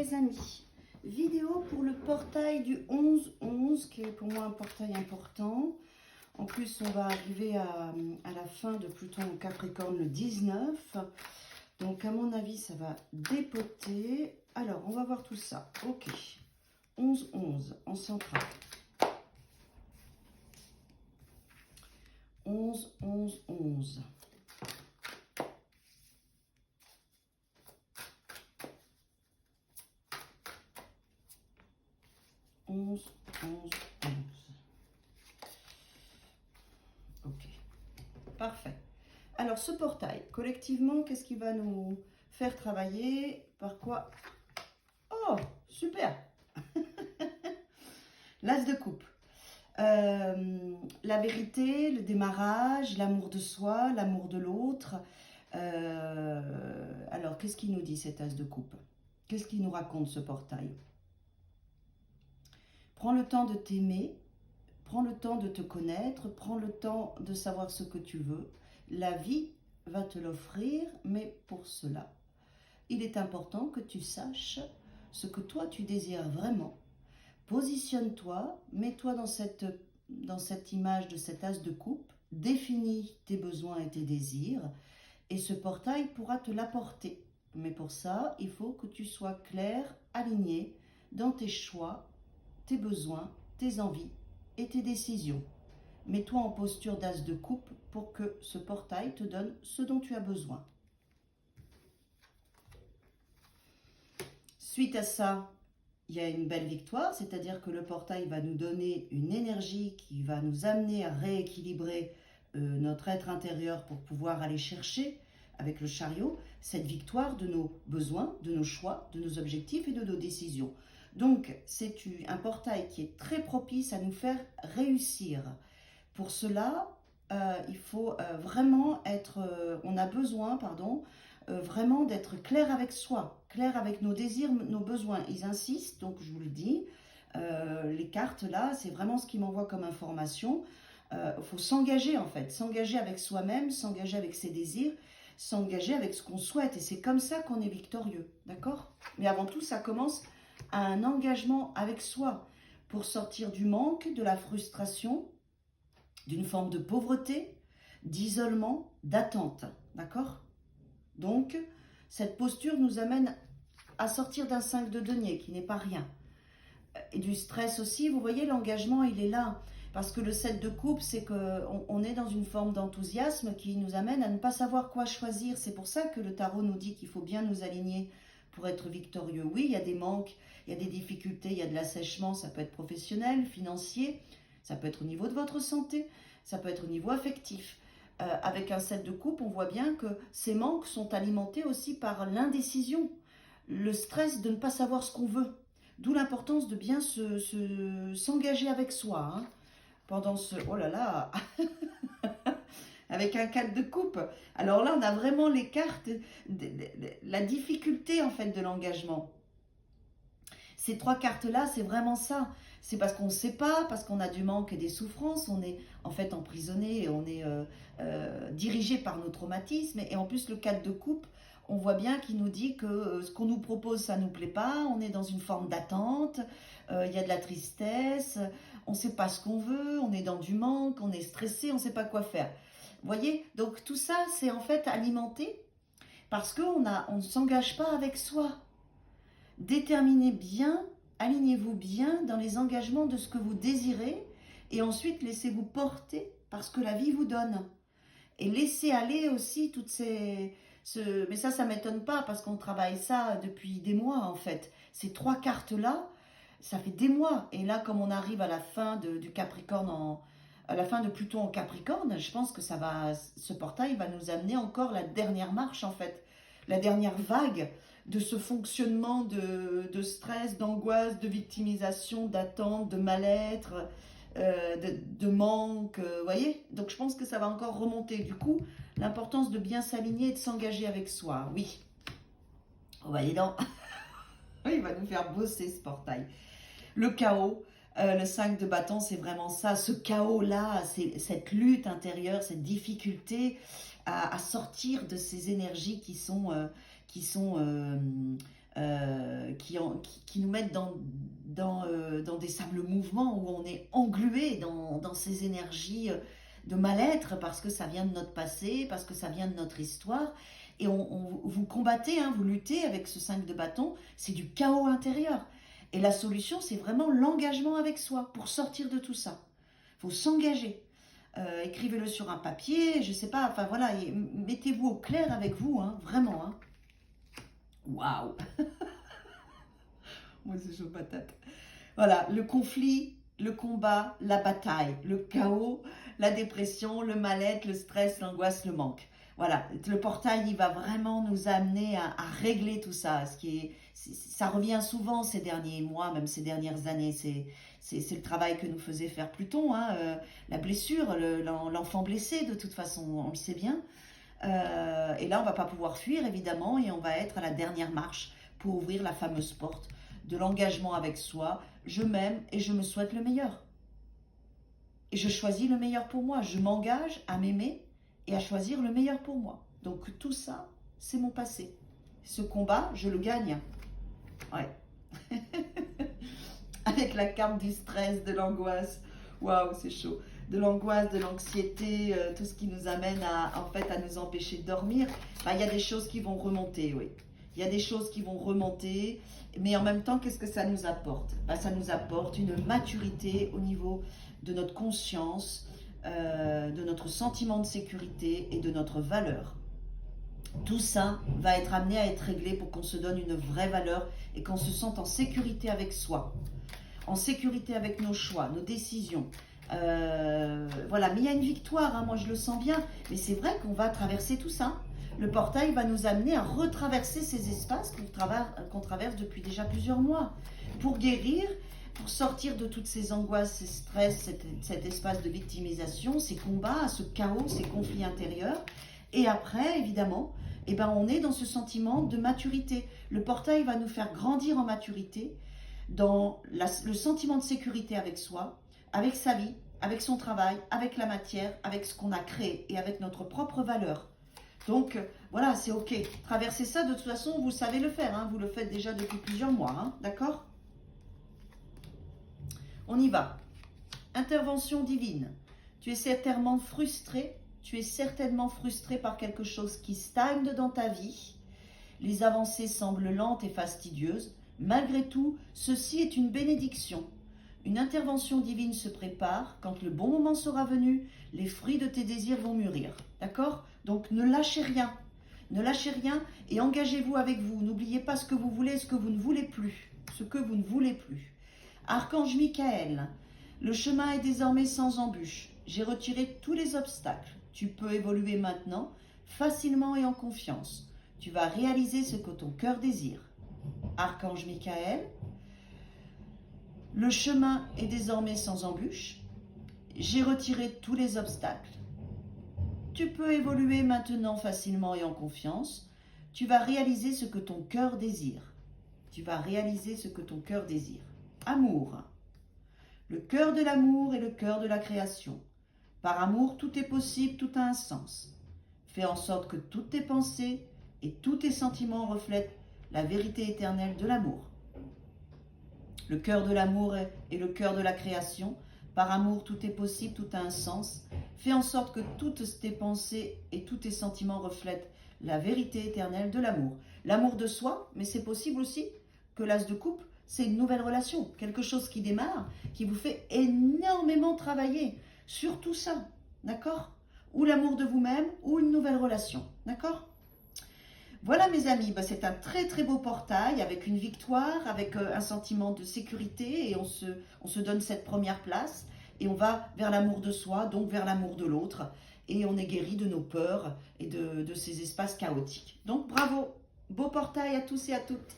les amis, vidéo pour le portail du 11-11 qui est pour moi un portail important. En plus, on va arriver à la fin de Pluton au Capricorne le 19. Donc, à mon avis, ça va dépoter. Alors, on va voir tout ça. Ok. 11-11 en centrale. 11-11-11. 11, 11, 11. Ok, parfait. Alors, ce portail, collectivement, qu'est-ce qui va nous faire travailler? Par quoi? Oh, super. L'As de coupe. La vérité, le démarrage, l'amour de soi, l'amour de l'autre. Alors, qu'est-ce qu'il nous dit cet As de coupe? Qu'est-ce qu'il nous raconte ce portail? Prends le temps de t'aimer, prends le temps de te connaître, prends le temps de savoir ce que tu veux. La vie va te l'offrir, mais pour cela, il est important que tu saches ce que toi tu désires vraiment. Positionne-toi, mets-toi dans cette image de cet as de coupe, définis tes besoins et tes désirs, et ce portail pourra te l'apporter. Mais pour ça, il faut que tu sois clair, aligné dans tes choix, tes besoins, tes envies et tes décisions. Mets-toi en posture d'as de coupe pour que ce portail te donne ce dont tu as besoin. Suite à ça, il y a une belle victoire, c'est-à-dire que le portail va nous donner une énergie qui va nous amener à rééquilibrer notre être intérieur pour pouvoir aller chercher avec le chariot cette victoire de nos besoins, de nos choix, de nos objectifs et de nos décisions. Donc, c'est un portail qui est très propice à nous faire réussir. Pour cela, il faut vraiment on a besoin, vraiment d'être clair avec soi, clair avec nos désirs, nos besoins. Ils insistent, donc je vous le dis, les cartes là, c'est vraiment ce qui m'envoie comme information. Il faut s'engager en fait, s'engager avec soi-même, s'engager avec ses désirs, s'engager avec ce qu'on souhaite. Et c'est comme ça qu'on est victorieux, d'accord? Mais avant tout, ça commence à un engagement avec soi pour sortir du manque, de la frustration, d'une forme de pauvreté, d'isolement, d'attente, d'accord? Donc, cette posture nous amène à sortir d'un 5 de denier, qui n'est pas rien. Et du stress aussi, vous voyez, l'engagement, il est là. Parce que le 7 de coupe, c'est qu'on est dans une forme d'enthousiasme qui nous amène à ne pas savoir quoi choisir. C'est pour ça que le tarot nous dit qu'il faut bien nous aligner pour être victorieux. Oui, il y a des manques, il y a des difficultés, il y a de l'assèchement, ça peut être professionnel, financier, ça peut être au niveau de votre santé, ça peut être au niveau affectif. Avec un 7 de coupe, on voit bien que ces manques sont alimentés aussi par l'indécision, le stress de ne pas savoir ce qu'on veut. D'où l'importance de bien s'engager avec soi. Hein, pendant ce... Oh là là avec un 4 de coupe. Alors là, on a vraiment les cartes, la difficulté en fait de l'engagement. Ces trois cartes-là, c'est vraiment ça. C'est parce qu'on ne sait pas, parce qu'on a du manque et des souffrances, on est en fait emprisonné, on est dirigé par nos traumatismes. Et en plus, le 4 de coupe, on voit bien qu'il nous dit que ce qu'on nous propose, ça ne nous plaît pas, on est dans une forme d'attente, il y a de la tristesse, on ne sait pas ce qu'on veut, on est dans du manque, on est stressé, on ne sait pas quoi faire. Vous voyez, donc tout ça, c'est en fait alimenté parce qu'on ne s'engage pas avec soi. Déterminez bien, alignez-vous bien dans les engagements de ce que vous désirez et ensuite laissez-vous porter par ce que la vie vous donne. Et laissez aller aussi toutes ces... Mais ça ne m'étonne pas parce qu'on travaille ça depuis des mois en fait. Ces trois cartes-là, ça fait des mois. Et là, comme on arrive à la fin du Capricorne, à la fin de Pluton en Capricorne, je pense que ce portail va nous amener encore la dernière marche en fait. La dernière vague de ce fonctionnement de stress, d'angoisse, de victimisation, d'attente, de mal-être, de manque, vous voyez. Donc je pense que ça va encore remonter. Du coup, l'importance de bien s'aligner et de s'engager avec soi, oui. Oh bah dis donc, il va nous faire bosser ce portail. Le chaos, le 5 de bâton, c'est vraiment ça. Ce chaos-là, c'est cette lutte intérieure, cette difficulté à sortir de ces énergies qui sont qui nous mettent dans des sables mouvements où on est englué dans ces énergies de mal-être parce que ça vient de notre passé, parce que ça vient de notre histoire. Et vous combattez, hein, vous luttez avec ce 5 de bâton, c'est du chaos intérieur. Et la solution, c'est vraiment l'engagement avec soi pour sortir de tout ça. Il faut s'engager. Écrivez-le sur un papier, je sais pas, enfin voilà, mettez-vous au clair avec vous, hein, vraiment. Hein. Waouh. Moi, c'est chaud patate. Voilà, le conflit, le combat, la bataille, le chaos, la dépression, le mal-être, le stress, l'angoisse, le manque. Voilà, le portail, il va vraiment nous amener à régler tout ça. Ça revient souvent ces derniers mois, même ces dernières années. C'est le travail que nous faisait faire Pluton, hein, la blessure, l'enfant blessé, de toute façon, on le sait bien. Et là, on va pas pouvoir fuir, évidemment, et on va être à la dernière marche pour ouvrir la fameuse porte de l'engagement avec soi. Je m'aime et je me souhaite le meilleur. Et je choisis le meilleur pour moi. Je m'engage à m'aimer et à choisir le meilleur pour moi. Donc tout ça, c'est mon passé. Ce combat, je le gagne. Ouais. Avec la carte du stress, de l'angoisse. Waouh, c'est chaud. De l'angoisse, de l'anxiété, tout ce qui nous amène à nous empêcher de dormir. Bah, y a des choses qui vont remonter, oui. Il y a des choses qui vont remonter, mais en même temps, qu'est-ce que ça nous apporte? Bah, ça nous apporte une maturité au niveau de notre conscience, de notre sentiment de sécurité et de notre valeur. Tout ça va être amené à être réglé pour qu'on se donne une vraie valeur et qu'on se sente en sécurité avec soi, en sécurité avec nos choix, nos décisions. Voilà, mais il y a une victoire, hein, moi je le sens bien, mais c'est vrai qu'on va traverser tout ça. Le portail va nous amener à retraverser ces espaces qu'on traverse depuis déjà plusieurs mois, pour guérir, pour sortir de toutes ces angoisses, ces stress, cet espace de victimisation, ces combats, ce chaos, ces conflits intérieurs. Et après, évidemment, eh ben, on est dans ce sentiment de maturité. Le portail va nous faire grandir en maturité, dans le sentiment de sécurité avec soi, avec sa vie, avec son travail, avec la matière, avec ce qu'on a créé et avec notre propre valeur. Donc voilà, c'est ok. Traverser ça, de toute façon, vous savez le faire. Hein, vous le faites déjà depuis plusieurs mois. Hein, d'accord? On y va. Intervention divine. Tu es certainement frustré. Tu es certainement frustré par quelque chose qui stagne dans ta vie. Les avancées semblent lentes et fastidieuses. Malgré tout, ceci est une bénédiction. Une intervention divine se prépare. Quand le bon moment sera venu, les fruits de tes désirs vont mûrir. D'accord? Donc ne lâchez rien. Ne lâchez rien et engagez-vous avec vous. N'oubliez pas ce que vous voulez et ce que vous ne voulez plus. Ce que vous ne voulez plus. Archange Michael, le chemin est désormais sans embûche. J'ai retiré tous les obstacles. Tu peux évoluer maintenant, facilement et en confiance. Tu vas réaliser ce que ton cœur désire. Archange Michael, le chemin est désormais sans embûche. J'ai retiré tous les obstacles. Tu peux évoluer maintenant facilement et en confiance. Tu vas réaliser ce que ton cœur désire. Tu vas réaliser ce que ton cœur désire. Amour. Le cœur de l'amour est le cœur de la création. Par amour, tout est possible, tout a un sens. Fais en sorte que toutes tes pensées et tous tes sentiments reflètent la vérité éternelle de l'amour. Le cœur de l'amour est le cœur de la création. Par amour, tout est possible, tout a un sens. Fais en sorte que toutes tes pensées et tous tes sentiments reflètent la vérité éternelle de l'amour. L'amour de soi, mais c'est possible aussi que l'as de coupe, c'est une nouvelle relation, quelque chose qui démarre, qui vous fait énormément travailler sur tout ça, d'accord? Ou l'amour de vous-même, ou une nouvelle relation, d'accord? Voilà mes amis, c'est un très très beau portail avec une victoire, avec un sentiment de sécurité et on se donne cette première place et on va vers l'amour de soi, donc vers l'amour de l'autre et on est guéri de nos peurs et de ces espaces chaotiques. Donc bravo, beau portail à tous et à toutes.